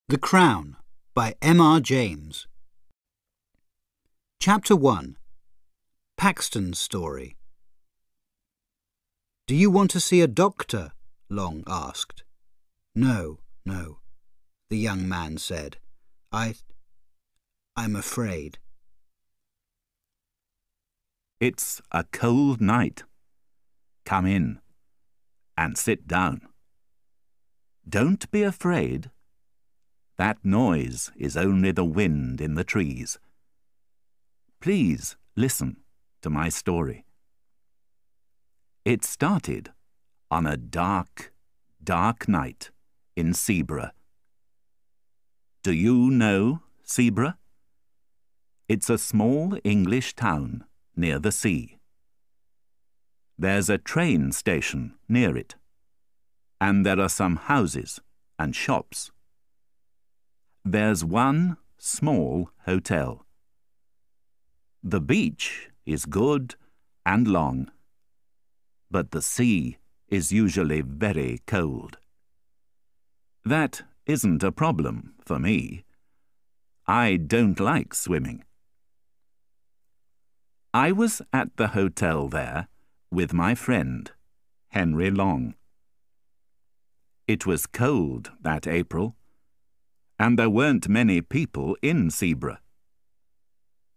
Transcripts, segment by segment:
The Crown by M.R. James. Chapter 1. Paxton's Story. "Do you want to see a doctor?" Long asked. No, the young man said. I'm afraid." "It's a cold night. Come in and sit down. Don't be afraid. That noise is only the wind in the trees. Please listen to my story. It started on a dark night in Seaborough. Do you know Seaborough? It's a small English town near the sea. There's a train station near it, and there are some houses and shops. There's one small hotel. The beach is good and long, but the sea is usually very cold. That isn't a problem for me. I don't like swimming. I was at the hotel there with my friend, Henry Long. It was cold that April, and there weren't many people in Seaborough.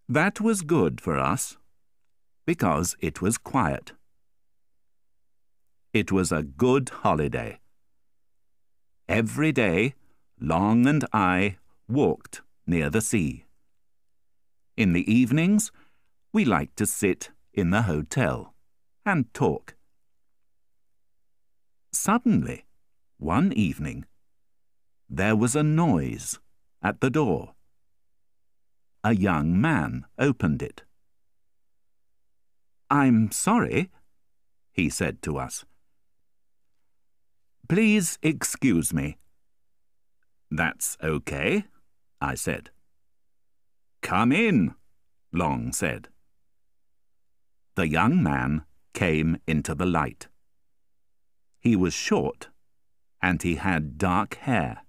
That was good for us, because it was quiet. It was a good holiday. Every day, Long and I walked near the sea. In the evenings, we liked to sit in the hotel and talk. Suddenly, one evening, there was a noise at the door. A young man opened it. "I'm sorry," he said to us. "Please excuse me." "That's okay," I said. "Come in," Long said. The young man came into the light. He was short, and he had dark hair.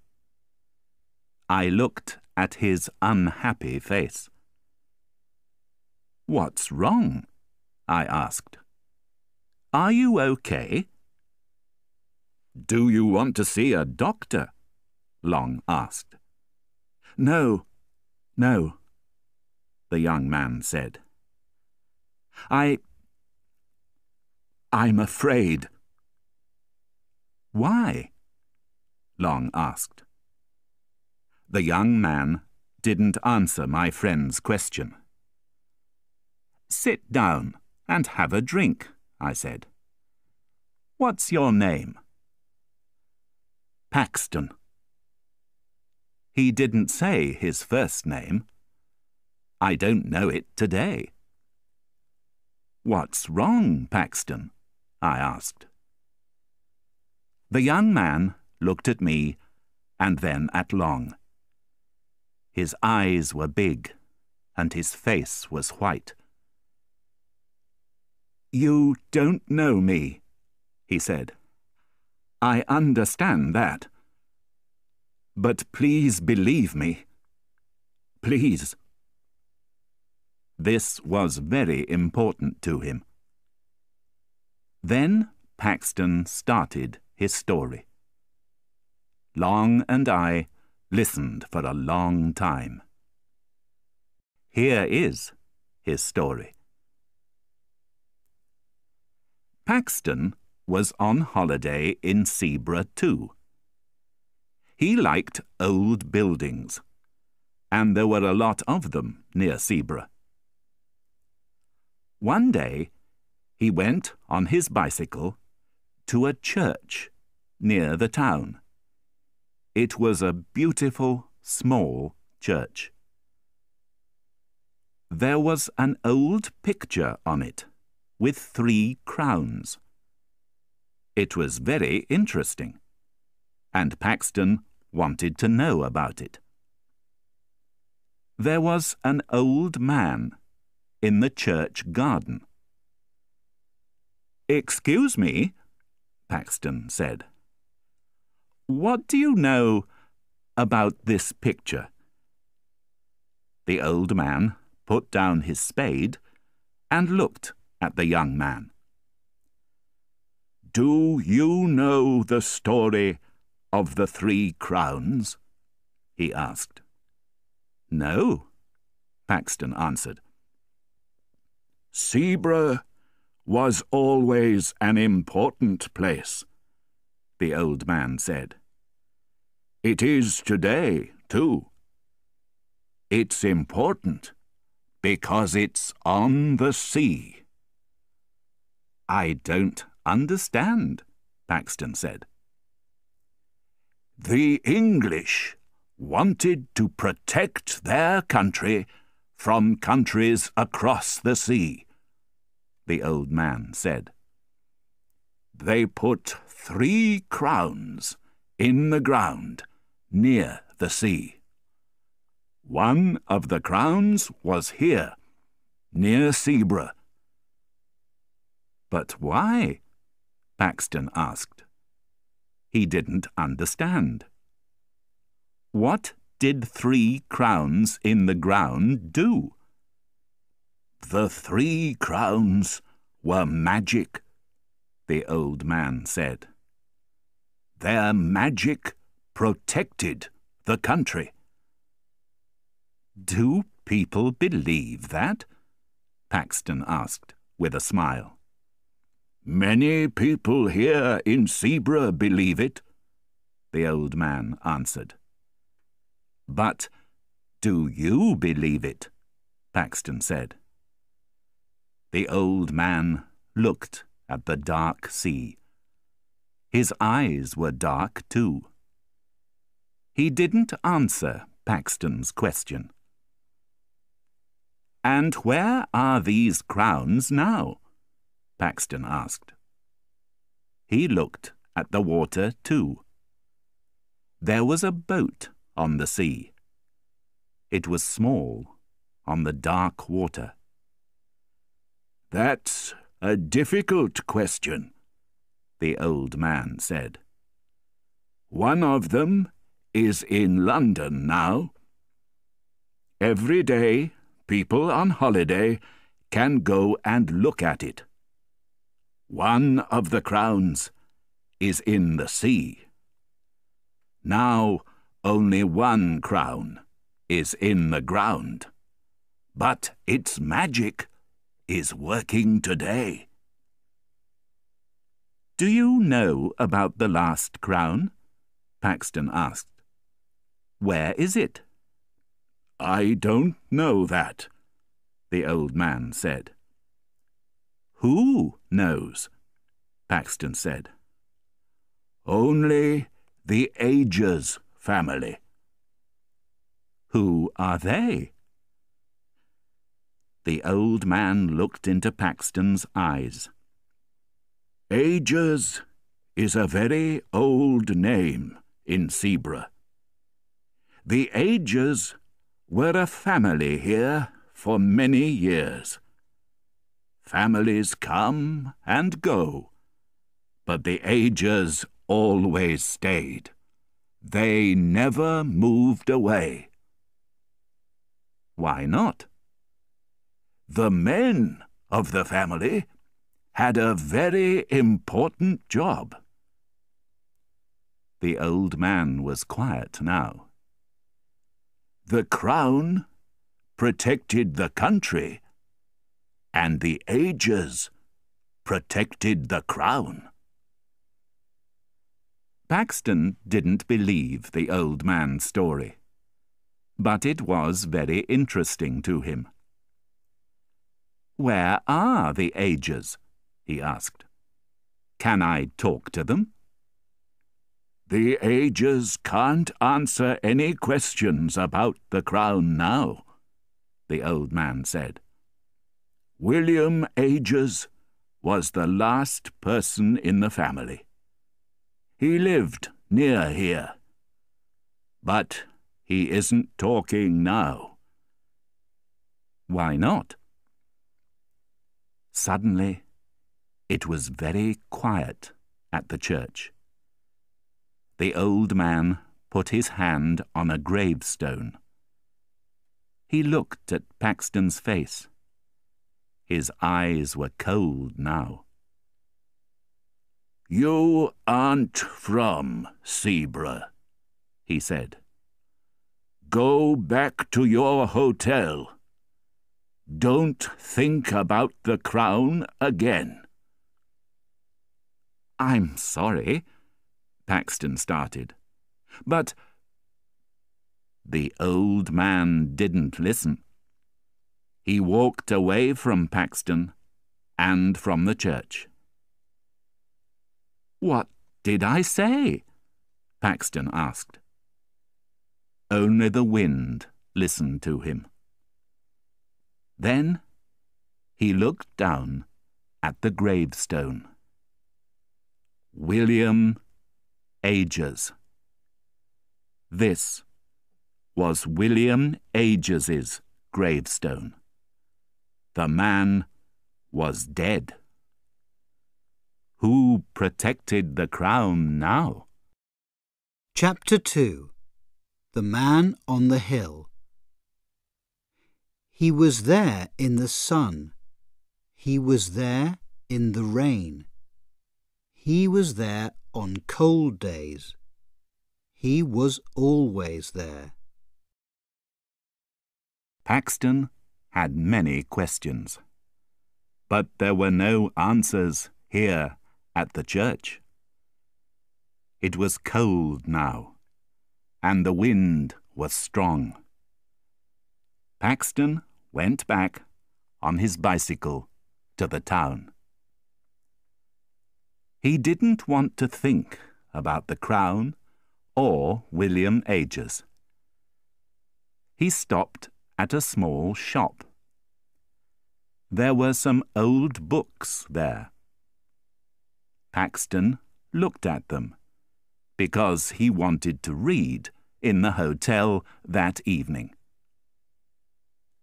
I looked at his unhappy face. "What's wrong?" I asked. "Are you okay?" "Do you want to see a doctor?" Long asked. No, the young man said. I'm afraid." "Why?" Long asked. The young man didn't answer my friend's question. "Sit down and have a drink," I said. "What's your name?" "Paxton." He didn't say his first name. I don't know it today. "What's wrong, Paxton?" I asked. The young man looked at me and then at Long. His eyes were big, and his face was white. "You don't know me," he said. "I understand that. But please believe me. Please." This was very important to him. Then Paxton started his story. Long and I listened for a long time. Here is his story. Paxton was on holiday in Seaborough too. He liked old buildings, and there were a lot of them near Seaborough. One day, he went on his bicycle to a church near the town. It was a beautiful, small church. There was an old picture on it, with 3 crowns. It was very interesting, and Paxton wanted to know about it. There was an old man in the church garden. "Excuse me," Paxton said. "What do you know about this picture?" The old man put down his spade and looked at the young man. "Do you know the story of the 3 crowns?" he asked. "No," Paxton answered. "Seabrugh was always an important place," the old man said. "It is today, too. It's important because it's on the sea." "I don't understand," Paxton said. "The English wanted to protect their country from countries across the sea," the old man said. "They put 3 crowns in the ground near the sea. One of the crowns was here, near Seabrugh." "But why?" Paxton asked. He didn't understand. What did 3 crowns in the ground do? "The 3 crowns were magic," the old man said. "Their magic protected the country." "Do people believe that?" Paxton asked, with a smile. "Many people here in Seabrugh believe it," the old man answered. "But do you believe it?" Paxton said. The old man looked at the dark sea. His eyes were dark too. He didn't answer Paxton's question. "And where are these crowns now?" Paxton asked. He looked at the water too. There was a boat on the sea. It was small, on the dark water. "That's a difficult question," the old man said. "One of them is in London now. Every day, people on holiday can go and look at it. One of the crowns is in the sea. Now only 1 crown is in the ground, but its magic is working today." "Do you know about the last crown?" Paxton asked. "Where is it?" "I don't know that," the old man said. "Who knows?" Paxton said. "Only the Agers family." "Who are they?" The old man looked into Paxton's eyes. "Agers is a very old name in Seabrugh. The Agers were a family here for many years. Families come and go, but the Agers always stayed. They never moved away." "Why not?" "The men of the family had a very important job." The old man was quiet now. "The crown protected the country, and the Agers protected the crown." Paxton didn't believe the old man's story, but it was very interesting to him. "Where are the Agers?" he asked. "Can I talk to them?" "The Agers can't answer any questions about the crown now," the old man said. "William Agers was the last person in the family. He lived near here, but he isn't talking now." "Why not?" Suddenly, it was very quiet at the church. The old man put his hand on a gravestone. He looked at Paxton's face. His eyes were cold now. "You aren't from Zebra," he said. "Go back to your hotel. Don't think about the crown again." "I'm sorry," Paxton started. "But—" The old man didn't listen. He walked away from Paxton and from the church. "What did I say?" Paxton asked. Only the wind listened to him. Then he looked down at the gravestone. William Ages. This was William Ages's gravestone. The man was dead. Who protected the crown now? Chapter 2. The Man on the Hill. He was there in the sun. He was there in the rain. He was there on cold days. He was always there. Paxton had many questions, but there were no answers here at the church. It was cold now, and the wind was strong. Paxton went back on his bicycle to the town. He didn't want to think about the crown or William Ages. He stopped at a small shop. There were some old books there. Paxton looked at them because he wanted to read in the hotel that evening.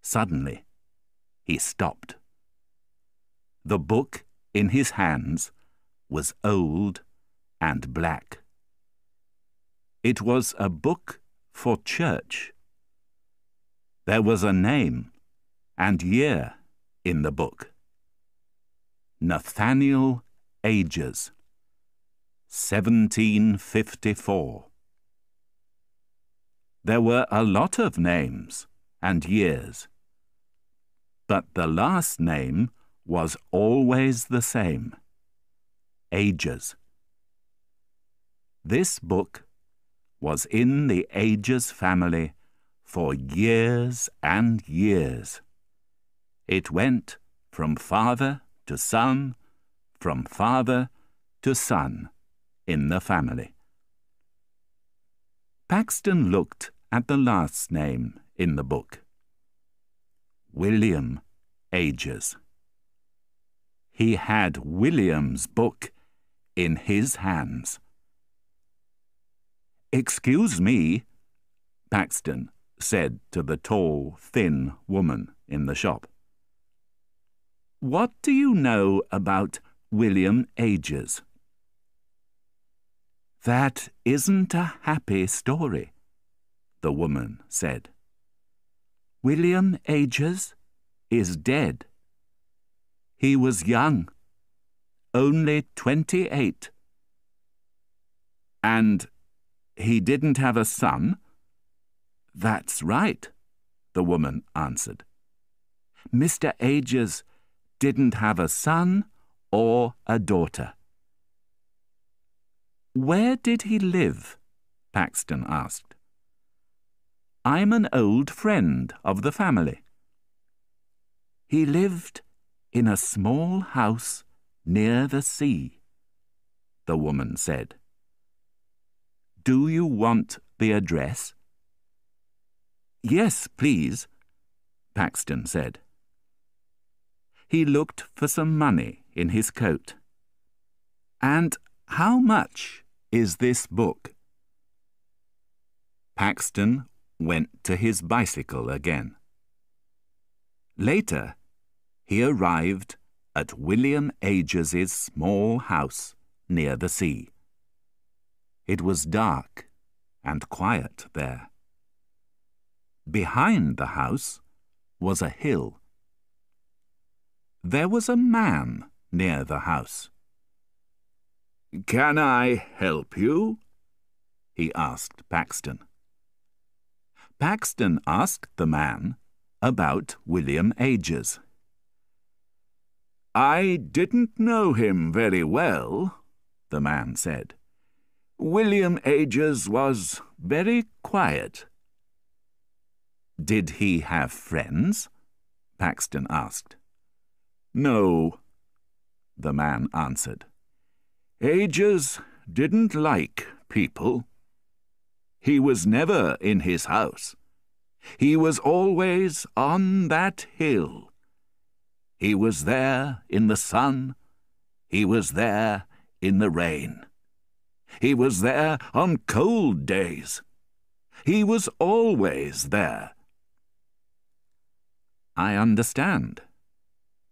Suddenly, he stopped. The book in his hands was old and black. It was a book for church. There was a name and year in the book. Nathaniel Ages, 1754. There were a lot of names and years, but the last name was always the same: Ages. This book was in the Ages family for years and years. It went from father to son, from father to son in the family. Paxton looked at the last name in the book: William Ages. He had William's book in his hands. "Excuse me," Paxton said to the tall, thin woman in the shop. "What do you know about William Ages?" "That isn't a happy story," the woman said. "William Ages is dead. He was young, only 28. And he didn't have a son?" "That's right," the woman answered. "Mr. Ages didn't have a son or a daughter." "Where did he live?" Paxton asked. "I'm an old friend of the family." "He lived in a small house near the sea," the woman said. "Do you want the address?" "Yes, please," Paxton said. He looked for some money in his coat. "And how much is this book?" Paxton went to his bicycle again. Later, he arrived at William Ages's small house near the sea. It was dark and quiet there. Behind the house was a hill. There was a man near the house. "Can I help you?" he asked Paxton. Paxton asked the man about William Ages. "I didn't know him very well," the man said. "William Ages was very quiet." "Did he have friends?" Paxton asked. "No," the man answered. "Ages didn't like people. He was never in his house. He was always on that hill. He was there in the sun. He was there in the rain. He was there on cold days. He was always there." "I understand,"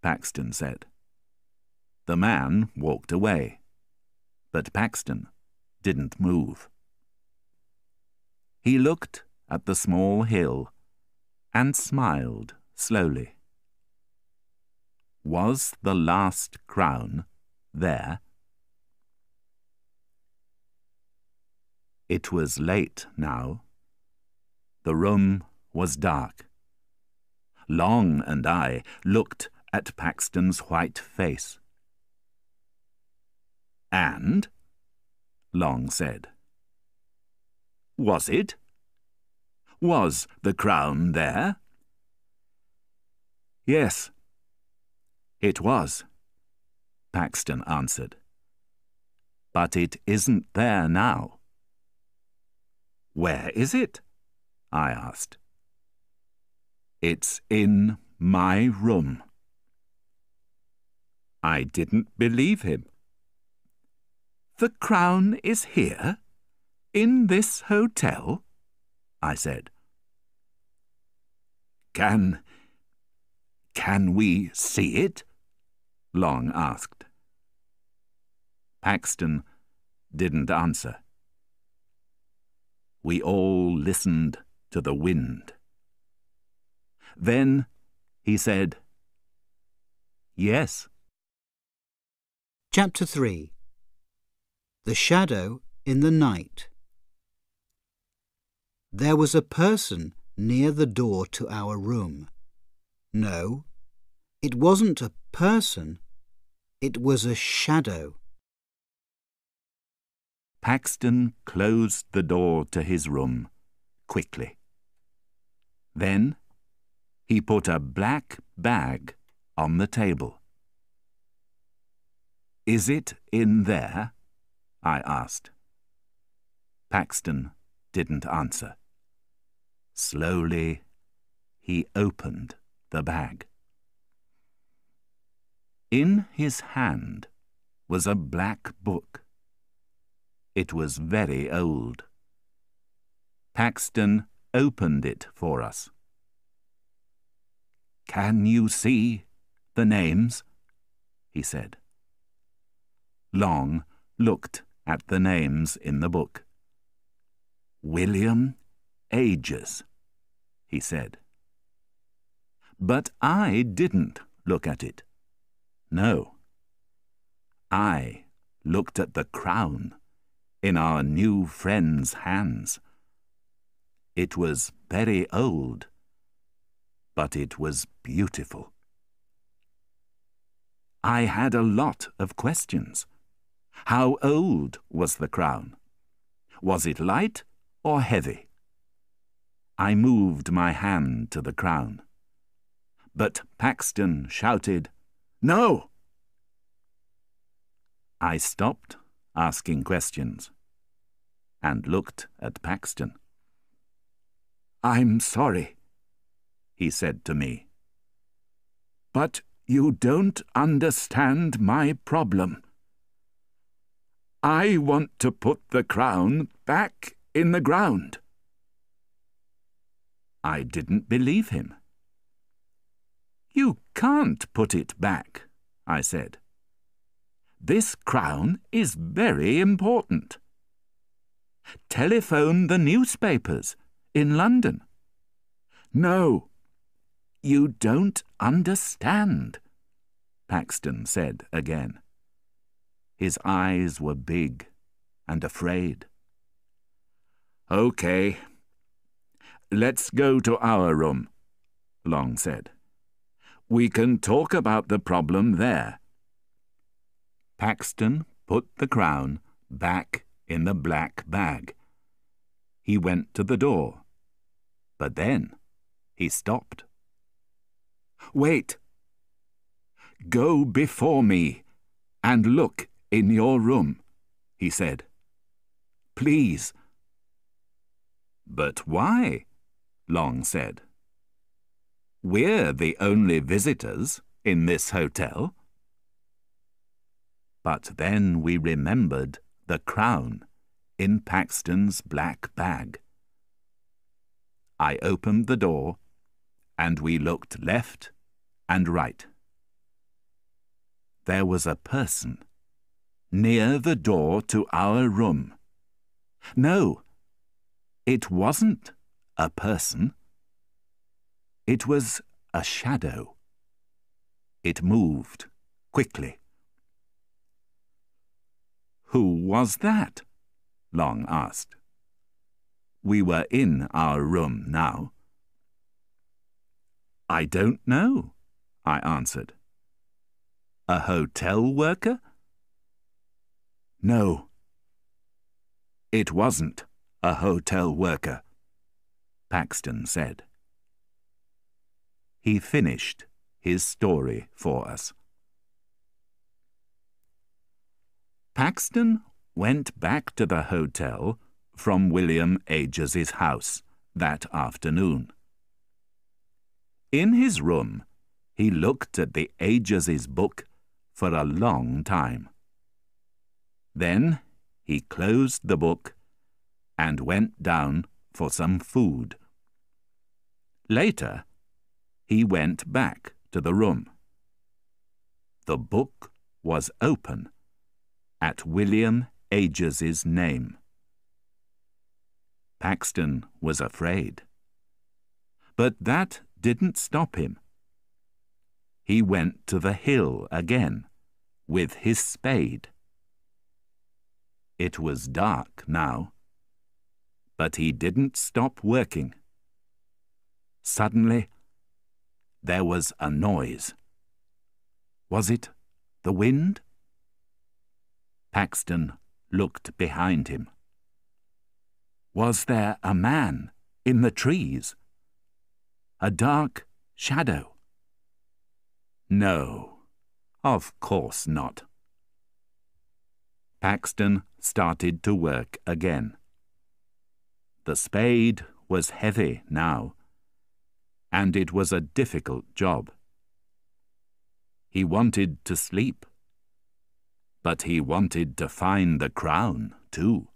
Paxton said. The man walked away, but Paxton didn't move. He looked at the small hill and smiled slowly. Was the last crown there? It was late now. The room was dark. Long and I looked at Paxton's white face. "And?" Long said. "Was it? Was the crown there?" "Yes, it was," Paxton answered. "But it isn't there now." "Where is it?" I asked. "It's in my room." I didn't believe him. "The crown is here? In this hotel?" I said. Can we see it?" Long asked. Paxton didn't answer. We all listened to the wind. Then he said, "Yes." Chapter 3. The Shadow in the Night. There was a person near the door to our room. No, it wasn't a person, it was a shadow. Paxton closed the door to his room quickly. Then he put a black bag on the table. "Is it in there?" I asked. Paxton didn't answer. Slowly, he opened the bag. In his hand was a black book. It was very old. Paxton opened it for us. "Can you see the names?" he said. Long looked at the names in the book. "William Ages," he said. But I didn't look at it. No. I looked at the crown in our new friend's hands. It was very old, but it was beautiful. I had a lot of questions. How old was the crown? Was it light or heavy? I moved my hand to the crown. But Paxton shouted, "No!" I stopped asking questions and looked at Paxton. "I'm sorry," he said to me. "But you don't understand my problem. I want to put the crown back in the ground." I didn't believe him. "You can't put it back," I said. "This crown is very important." Telephone the newspapers in London. No, you don't understand, Paxton said again. His eyes were big and afraid. Okay, let's go to our room, Long said. We can talk about the problem there. Paxton put the crown back in the black bag. He went to the door, but then he stopped. Wait! Go before me and look in your room, he said. Please. But why? Long said. We're the only visitors in this hotel. But then we remembered the crown in Paxton's black bag. I opened the door, and we looked left and right. There was a person near the door to our room. No, it wasn't a person. It was a shadow. It moved quickly. Who was that? Long asked. We were in our room now. I don't know, I answered. A hotel worker? No. It wasn't a hotel worker, Paxton said. He finished his story for us. Paxton went back to the hotel from William Ages's house that afternoon. In his room, he looked at the Ages's book for a long time. Then he closed the book and went down for some food. Later, he went back to the room. The book was open at William Ages's name. Paxton was afraid. But that didn't stop him. He went to the hill again with his spade. It was dark now, but he didn't stop working. Suddenly, there was a noise. Was it the wind? Paxton looked behind him. Was there a man in the trees? A dark shadow? No, of course not. Paxton started to work again. The spade was heavy now, and it was a difficult job. He wanted to sleep, but he wanted to find the crown too.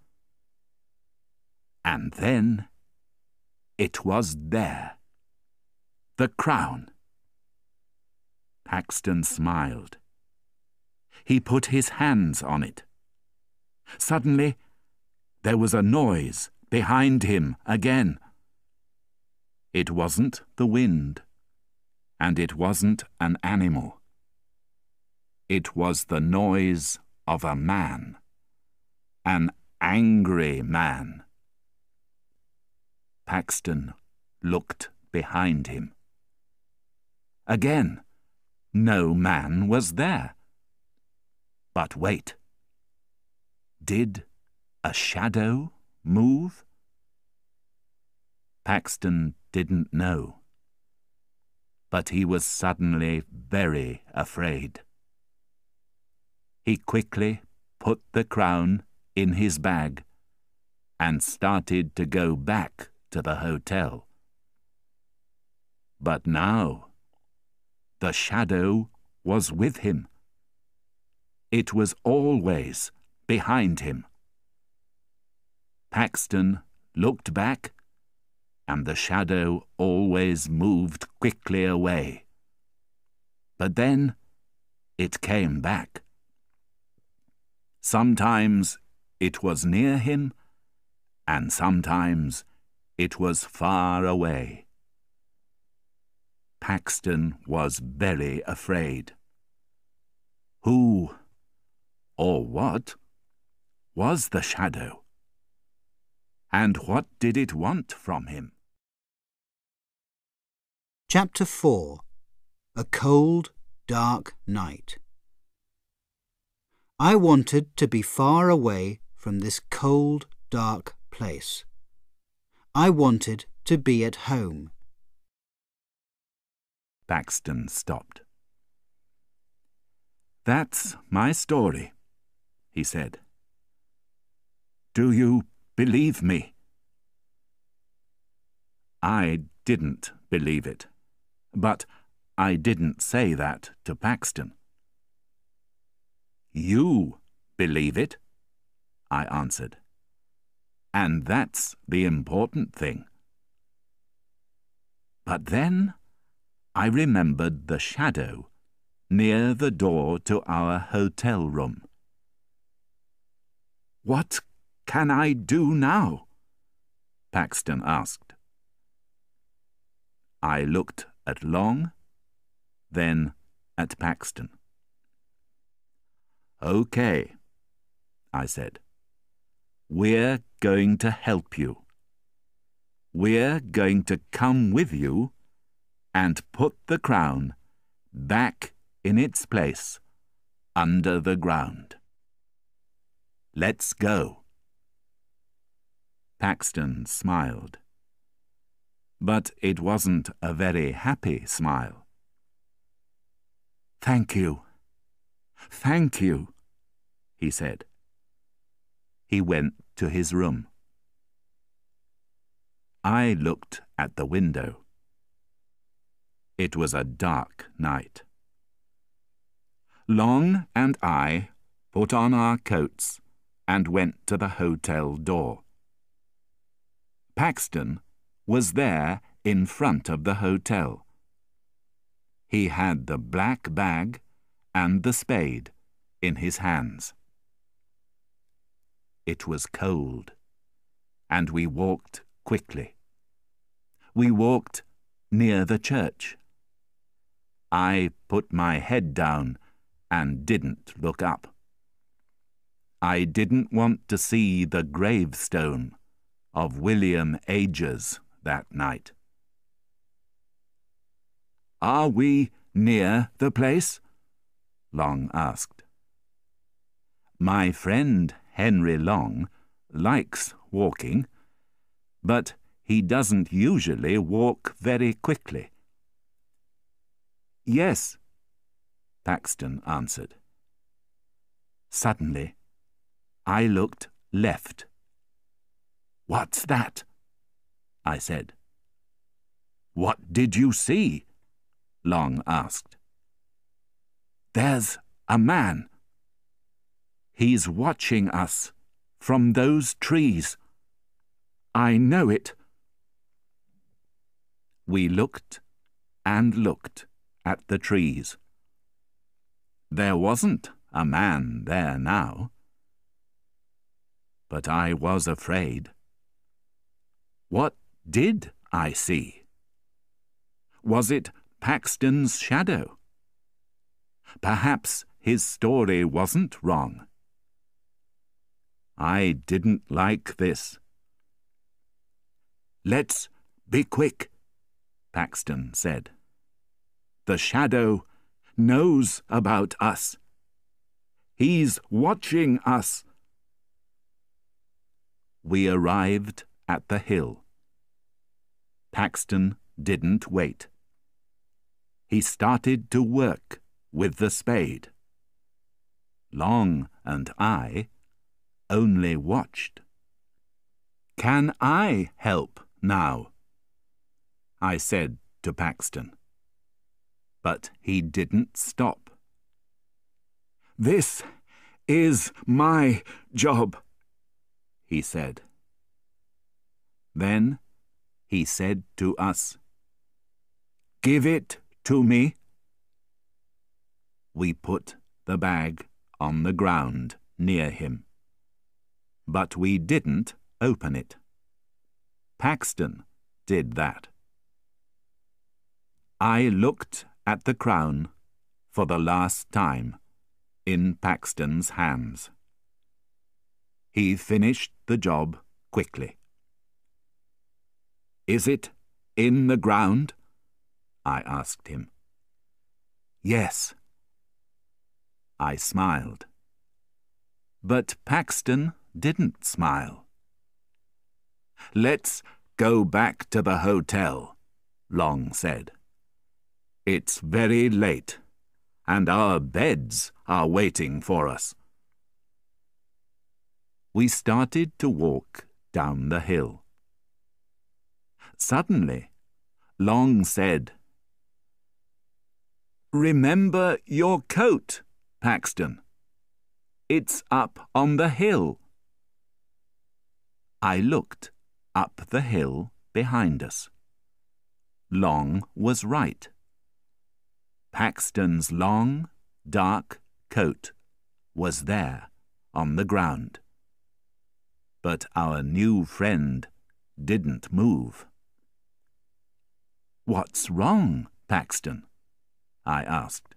And then it was there. The crown. Paxton smiled. He put his hands on it. Suddenly, there was a noise behind him again. It wasn't the wind, and it wasn't an animal. It was the noise of a man, an angry man. Paxton looked behind him. Again, no man was there. But wait. Did a shadow move? Paxton didn't know. But he was suddenly very afraid. He quickly put the crown in his bag and started to go back to the hotel. But now, the shadow was with him. It was always behind him. Paxton looked back, and the shadow always moved quickly away. But then it came back. Sometimes it was near him, and sometimes it was far away. Paxton was very afraid. Who, or what, was the shadow? And what did it want from him? Chapter 4. A Cold, Dark Night. I wanted to be far away from this cold, dark place. I wanted to be at home. Paxton stopped. "That's my story," he said. "Do you believe me?" I didn't believe it, but I didn't say that to Paxton. "You believe it," I answered, "and that's the important thing." But then I remembered the shadow near the door to our hotel room. "What can I do now?" Paxton asked. I looked at Long, then at Paxton. "Okay," I said. "We're going to help you. We're going to come with you and put the crown back in its place under the ground. Let's go." Paxton smiled, but it wasn't a very happy smile. "Thank you, he said. He went to his room. I looked at the window. It was a dark night. Long and I put on our coats and went to the hotel door. Paxton was there in front of the hotel. He had the black bag and the spade in his hands. It was cold, and we walked quickly. We walked near the church. I put my head down and didn't look up. I didn't want to see the gravestone of William Agers that night. "Are we near the place?" Long asked. My friend Henry Long likes walking, but he doesn't usually walk very quickly. "Yes," Paxton answered. Suddenly, I looked left. "What's that?" I said. "What did you see?" Long asked. "There's a man. He's watching us from those trees. I know it." We looked and looked at the trees. There wasn't a man there now. But I was afraid. What did I see? Was it Paxton's shadow? Perhaps his story wasn't wrong. I didn't like this. "Let's be quick," Paxton said. "The shadow knows about us. He's watching us." We arrived at the hill. Paxton didn't wait. He started to work with the spade. Long and I only watched. "Can I help now?" I said to Paxton. But he didn't stop. "This is my job," he said. Then he said to us, "Give it to me." We put the bag on the ground near him. But we didn't open it. Paxton did that. I looked at the crown for the last time in Paxton's hands. He finished the job quickly. "Is it in the ground?" I asked him. "Yes." I smiled. But Paxton didn't smile. "Let's go back to the hotel," Long said. "It's very late, and our beds are waiting for us." We started to walk down the hill. Suddenly, Long said, "Remember your coat, Paxton. It's up on the hill." I looked up the hill behind us. Long was right. Paxton's long, dark coat was there on the ground. But our new friend didn't move. "What's wrong, Paxton?" I asked.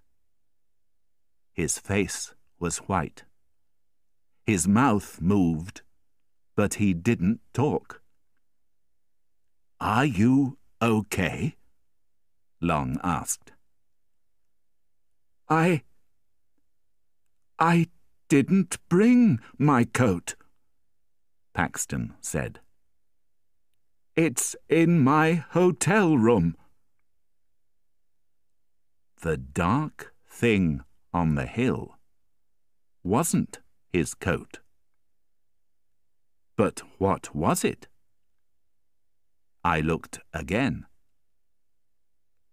His face was white. His mouth moved, but he didn't talk. "Are you okay?" Long asked. I didn't bring my coat," Paxton said. "It's in my hotel room." The dark thing on the hill wasn't his coat. But what was it? I looked again.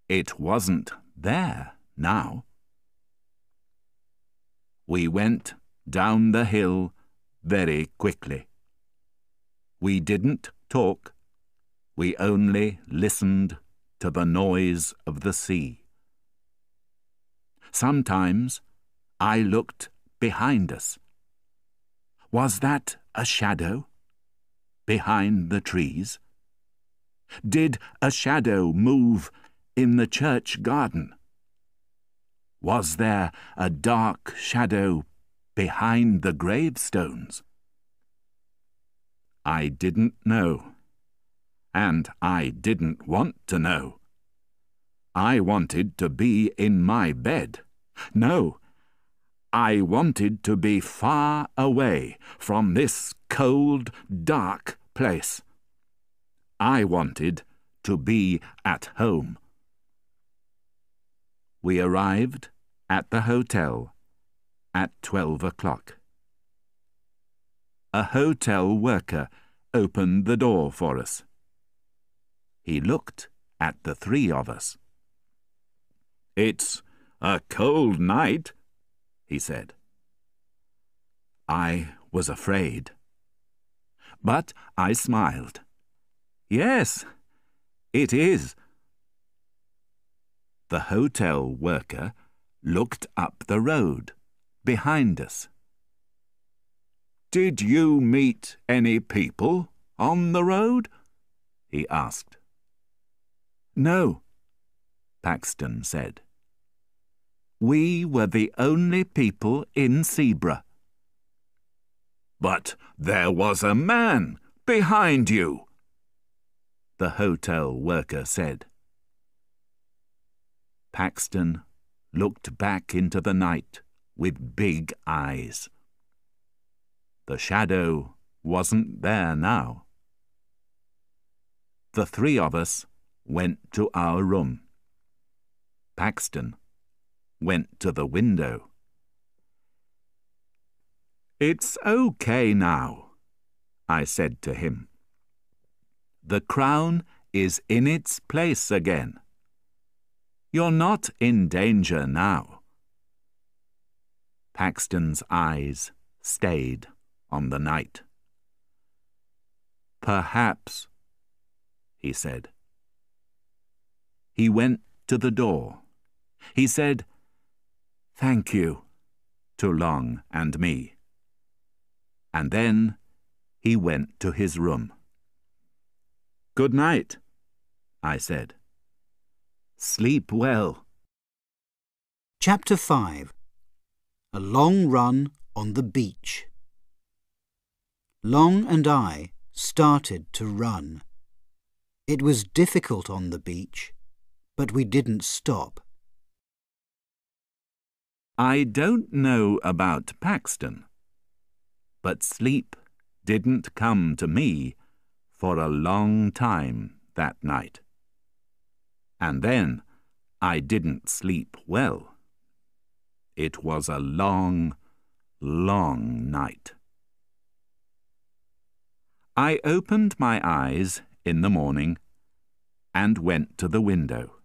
It wasn't there now. We went down the hill very quickly. We didn't talk. We only listened to the noise of the sea. Sometimes I looked behind us. Was that a shadow behind the trees? Did a shadow move in the church garden? Was there a dark shadow behind the gravestones? I didn't know, and I didn't want to know. I wanted to be in my bed. No, I wanted to be far away from this cold, dark place. I wanted to be at home. We arrived at the hotel at 12 o'clock. A hotel worker opened the door for us. He looked at the three of us. "It's a cold night," he said. I was afraid. But I smiled. "Yes, it is." The hotel worker looked up the road behind us. "Did you meet any people on the road?" he asked. "No," Paxton said. "We were the only people in Zebra." "But there was a man behind you," the hotel worker said. Paxton looked back into the night with big eyes. The shadow wasn't there now. The three of us went to our room. Paxton went to the window. "It's okay now," I said to him. "The crown is in its place again. You're not in danger now." Paxton's eyes stayed on the night. "Perhaps," he said. He went to the door. He said, "Thank you," to Long and me. And then he went to his room. "Good night," I said. "Sleep well." Chapter 5. A long run on the beach. Long and I started to run. It was difficult on the beach, but we didn't stop. I don't know about Paxton, but sleep didn't come to me for a long time that night. And then I didn't sleep well. It was a long, long night. I opened my eyes in the morning and went to the window.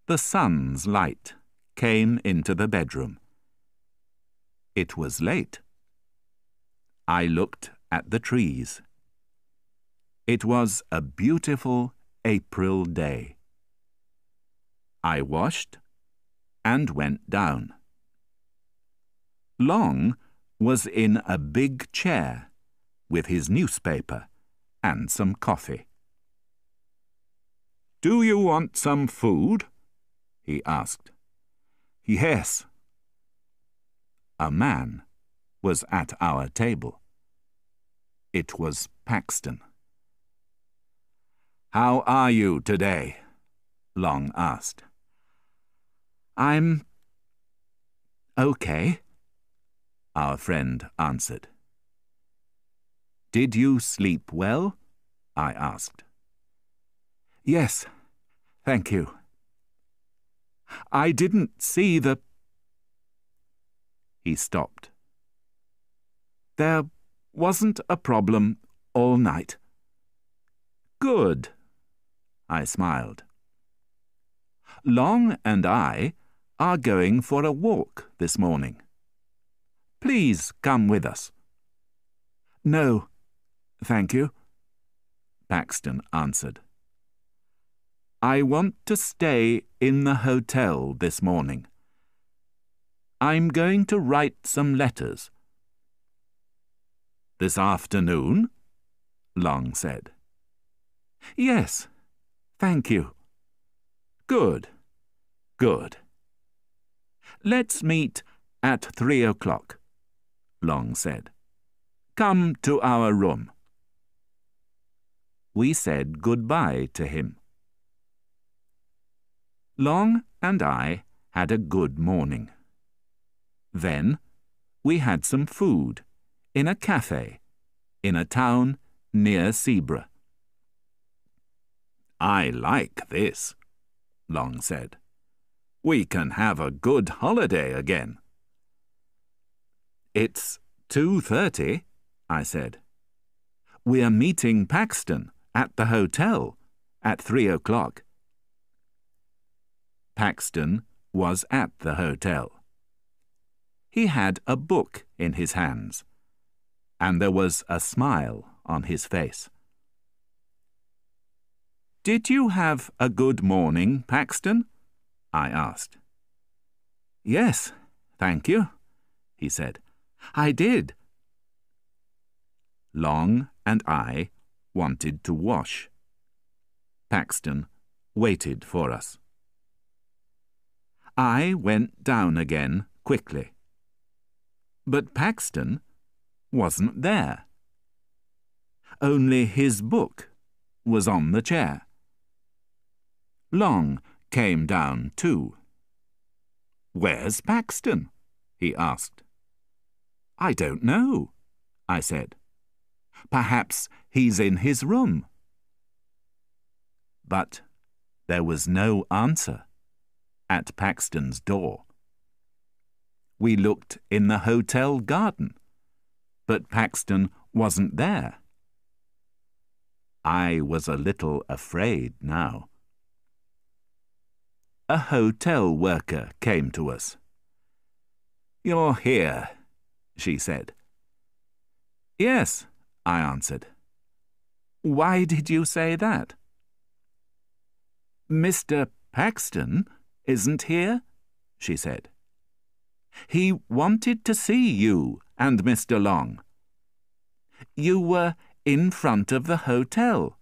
The sun's light came into the bedroom. It was late. I looked at the trees. It was a beautiful April day. I washed and went down. Long was in a big chair with his newspaper and some coffee. "Do you want some food?" he asked. "Yes." A man was at our table. It was Paxton. "How are you today?" Long asked. "I'm okay," our friend answered. "Did you sleep well?" I asked. "Yes, thank you. I didn't see the—" He stopped. "There wasn't a problem all night." "Good," I smiled. "Long and I are going for a walk this morning. Please come with us." "No, thank you," Paxton answered. "I want to stay in the hotel this morning. I'm going to write some letters." "This afternoon?" Long said. "Yes, thank you." "Good, good. Let's meet at 3 o'clock, Long said. "Come to our room." We said goodbye to him. Long and I had a good morning. Then we had some food in a cafe in a town near Zebra. "I like this," Long said. "We can have a good holiday again." "It's 2:30, I said. "We're meeting Paxton at the hotel at 3 o'clock. Paxton was at the hotel. He had a book in his hands, and there was a smile on his face. "Did you have a good morning, Paxton?" I asked. "Yes, thank you," he said. "I did." Long and I wanted to wash. Paxton waited for us. I went down again quickly. But Paxton wasn't there. Only his book was on the chair. Long came down too. "Where's Paxton?" he asked. "I don't know," I said. "Perhaps he's in his room." But there was no answer at Paxton's door. We looked in the hotel garden, but Paxton wasn't there. I was a little afraid now. A hotel worker came to us. "You're here," she said. "Yes," I answered. "Why did you say that?" "Mr. Paxton isn't here," she said. "He wanted to see you and Mr. Long. You were in front of the hotel.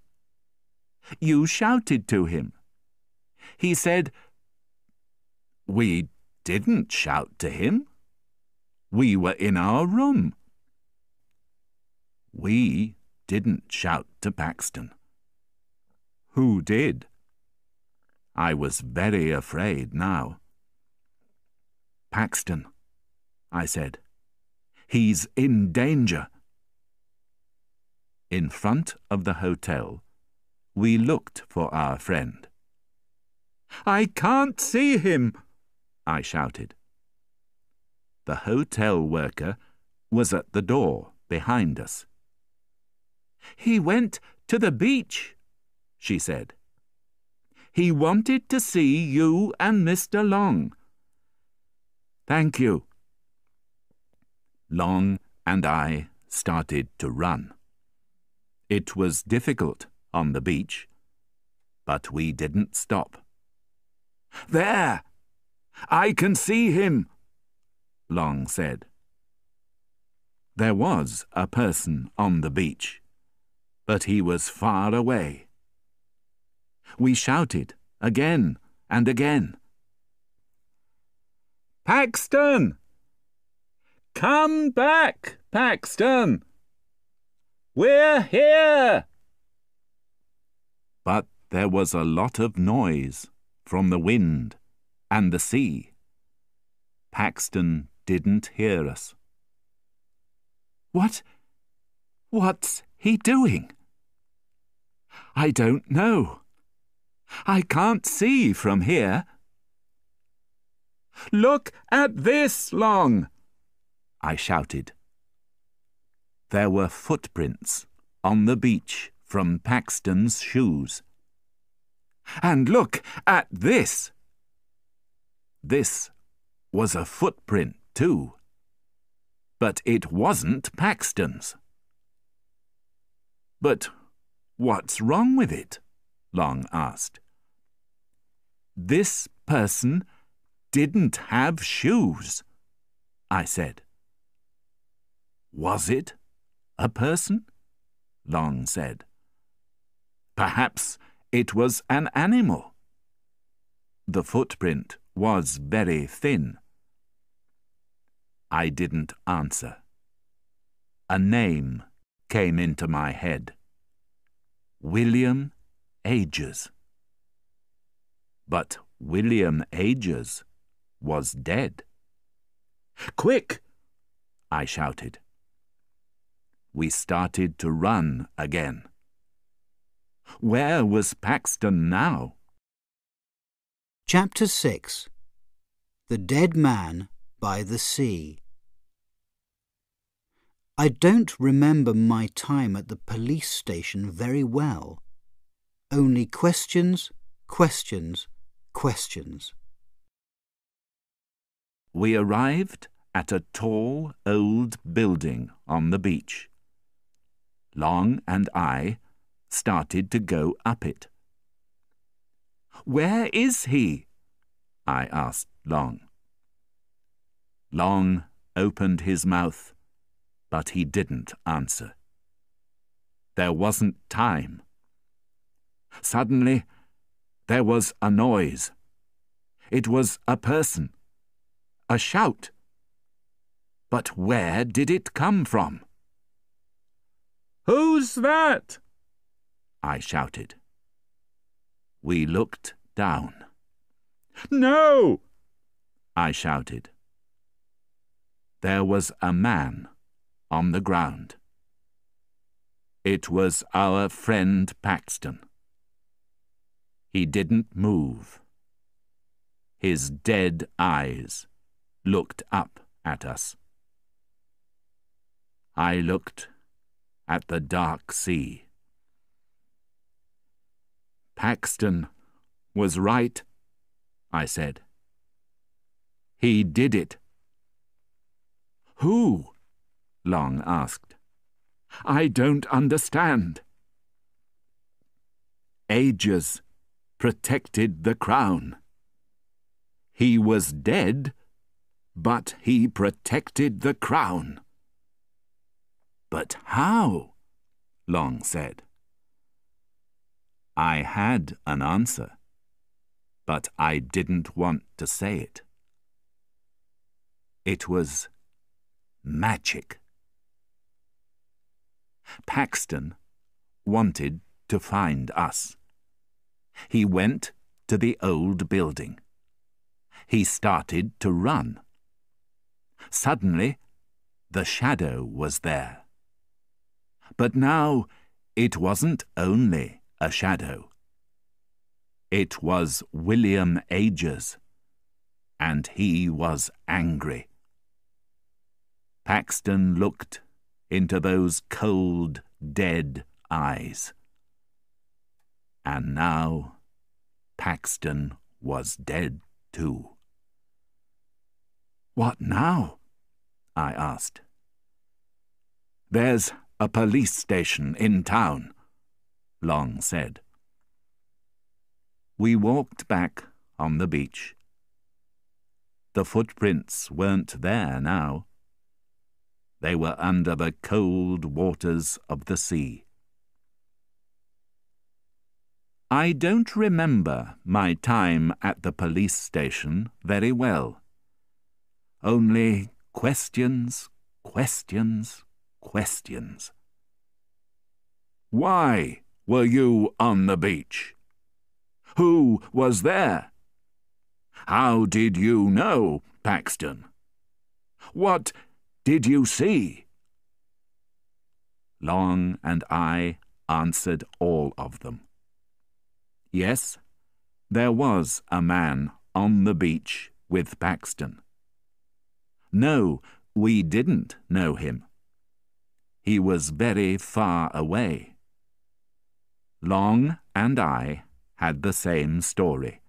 You shouted to him. He said, "We didn't shout to him. We were in our room." We didn't shout to Paxton. Who did? I was very afraid now. "Paxton," I said. "He's in danger." In front of the hotel, we looked for our friend. "I can't see him," I shouted. The hotel worker was at the door behind us. "He went to the beach," she said. "He wanted to see you and Mr. Long." "Thank you." Long and I started to run. It was difficult on the beach, but we didn't stop. "There! I can see him," Long said. There was a person on the beach, but he was far away. We shouted again and again. "Paxton! Come back, Paxton! We're here!" But there was a lot of noise from the wind and the sea. Paxton didn't hear us. What's he doing?" "I don't know. I can't see from here." "Look at this, Long!" I shouted. There were footprints on the beach from Paxton's shoes. "And look at this!" This was a footprint too, but it wasn't Paxton's. "But what's wrong with it?" Long asked. "This person didn't have shoes," I said. "Was it a person?" Long said. "Perhaps it was an animal." The footprint was very thin. I didn't answer. A name came into my head. William Agers. But William Agers was dead. "Quick!" I shouted. We started to run again. Where was Paxton now? Chapter 6. The Dead Man by the Sea. I don't remember my time at the police station very well. Only questions, questions, questions. We arrived at a tall, old building on the beach. Long and I started to go up it. "Where is he?" I asked Long. Long opened his mouth, but he didn't answer. There wasn't time. Suddenly, there was a noise. It was a person. A shout. But where did it come from? "Who's that?" I shouted. We looked down. "No!" I shouted. There was a man on the ground. It was our friend Paxton. He didn't move. His dead eyes looked up at us. I looked at the dark sea. "Paxton was right," I said. "He did it." "Who?" Long asked. "I don't understand." "Agers protected the crown. He was dead, but he protected the crown." "But how?" Long said. I had an answer, but I didn't want to say it. It was magic. Paxton wanted to find us. He went to the old building. He started to run. Suddenly, the shadow was there. But now it wasn't only a shadow. It was William Ages, and he was angry. Paxton looked into those cold, dead eyes. And now Paxton was dead too. "What now?" I asked. "There's a police station in town," Long said. We walked back on the beach. The footprints weren't there now. They were under the cold waters of the sea. I don't remember my time at the police station very well. Only questions, questions, questions. "Why were you on the beach? Who was there? How did you know, Paxton? What did you see?" Long and I answered all of them. Yes, there was a man on the beach with Paxton. No, we didn't know him. He was very far away. Long and I had the same story,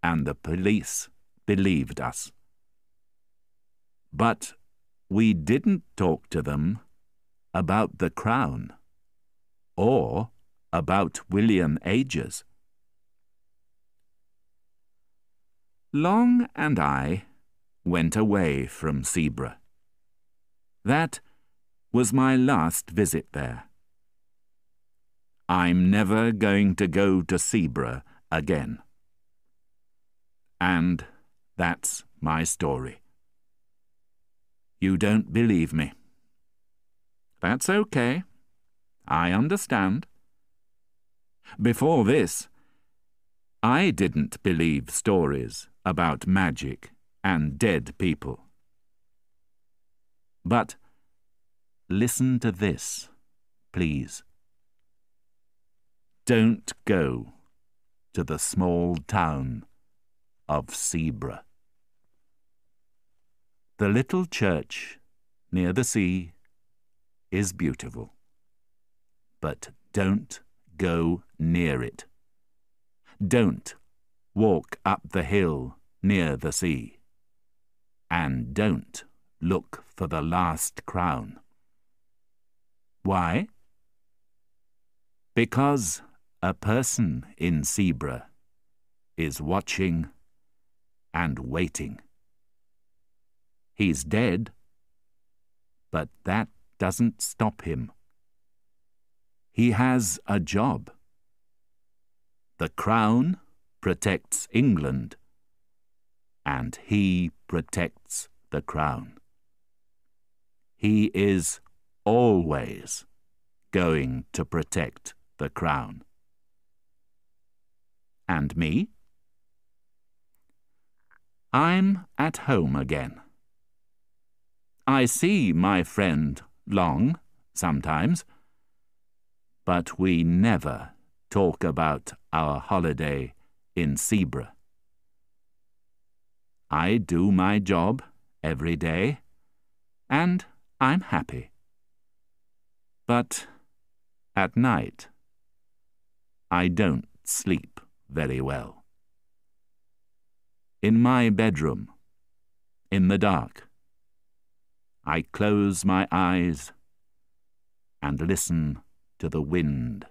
and the police believed us. But we didn't talk to them about the crown or about William Ages. Long and I went away from Zebra. That was my last visit there. I'm never going to go to Zebra again. And that's my story. You don't believe me. That's okay. I understand. Before this, I didn't believe stories about magic and dead people. But listen to this, please. Don't go to the small town of Zebra. The little church near the sea is beautiful, but don't go near it. Don't walk up the hill near the sea, and don't look for the last crown. Why? Because a person in Zebra is watching and waiting. He's dead, but that doesn't stop him. He has a job. The crown protects England, and he protects the crown. He is always going to protect the crown. And me? I'm at home again. I see my friend Long sometimes, but we never talk about our holiday in Zebra. I do my job every day, and I'm happy. But at night, I don't sleep very well. In my bedroom, in the dark, I close my eyes and listen to the wind.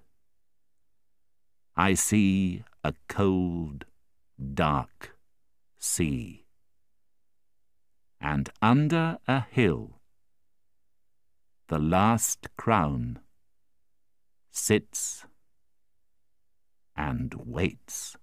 I see a cold, dark sea. And under a hill, the last crown, sits and waits.